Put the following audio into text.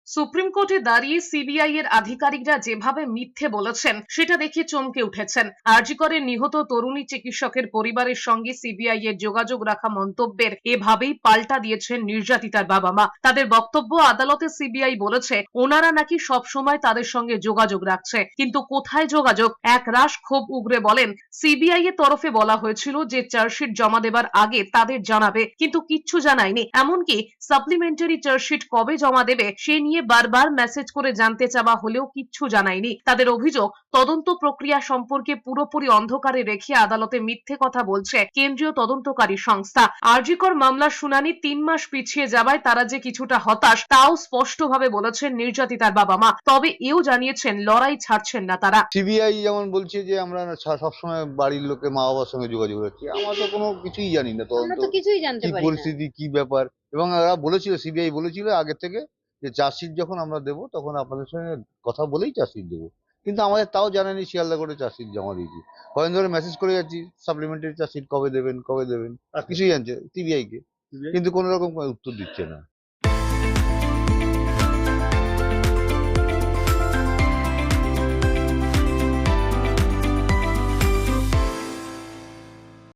Supreme কোর্টে দাঁড়িয়ে CBI এর আধিকারিকরা যেভাবে মিথ্যে বলেছেন সেটা দেখে চমকে উঠেছেন। আরজি করে নিহত তরুণী চিকিৎসকের পরিবারের সঙ্গে সিবিআই এর যোগাযোগ রাখা মন্তব্যের এভাবেই পাল্টা দিয়েছেন নির্যাতিতার বাবা মা। তাদের বক্তব্য, আদালতে সিবিআই বলেছে ওনারা নাকি সব সময় তাদের সঙ্গে যোগাযোগ রাখছে, কিন্তু কোথায় যোগাযোগ? এক রাশ ক্ষোভ উগরে বলেন, সিবিআই এর তরফে বলা হয়েছিল যে চার্জশিট জমা দেবার আগে তাদের জানাবে, কিন্তু কিচ্ছু জানায়নি। এমনকি সাপ্লিমেন্টারি চার্জশিট কবে জমা দেবে সে নিয়ে বারবার মেসেজ করে জানতে চাওয়া হলেও কিচ্ছু জানায়নি। তাদের অভিযোগ, তদন্ত প্রক্রিয়া সম্পর্কে পুরোপুরি অন্ধকারে রেখে আদালতে মিথ্যে কথা বলছে কেন্দ্রীয় তদন্তকারী সংস্থা। আরজি কর মামলার শুনানি 3 মাস পিছিয়ে যাওয়ায় তারা যে কিছুটা হতাশ তাও স্পষ্টভাবে বলেছেন নির্যাতিতার বাবা মা। তবে এও জানিয়েছেন লড়াই ছাড়ছেন না তারা। সিবিআই যেমন বলছে যে আমরা সবসময় বাড়ির লোকে মা বাবার সঙ্গে যোগাযোগ রাখছি, আমরা তো কোনো কিছুই জানি না আমরা তদন্ত তো কিছুই জানতে কি পারি না। পরিস্থিতি কি ব্যাপার। এবং ওরা বলেছিল, সিবিআই বলেছিল আগে থেকে যে চার্জশিট যখন আমরা দেবো তখন আপনাদের সঙ্গে কথা বলেই চার্জশিট দেবো, কিন্তু আমাদের তাও জানানি শিয়ালদা করে চার্জশিট জমা দিয়েছি। কয়েকদিন ধরে মেসেজ করে যাচ্ছি সাপ্লিমেন্টারি চার্জশিট কবে দেবেন কবে দেবেন, কিছুই জানছে সিবিআই কে, কিন্তু কোনো রকম উত্তর দিচ্ছে না।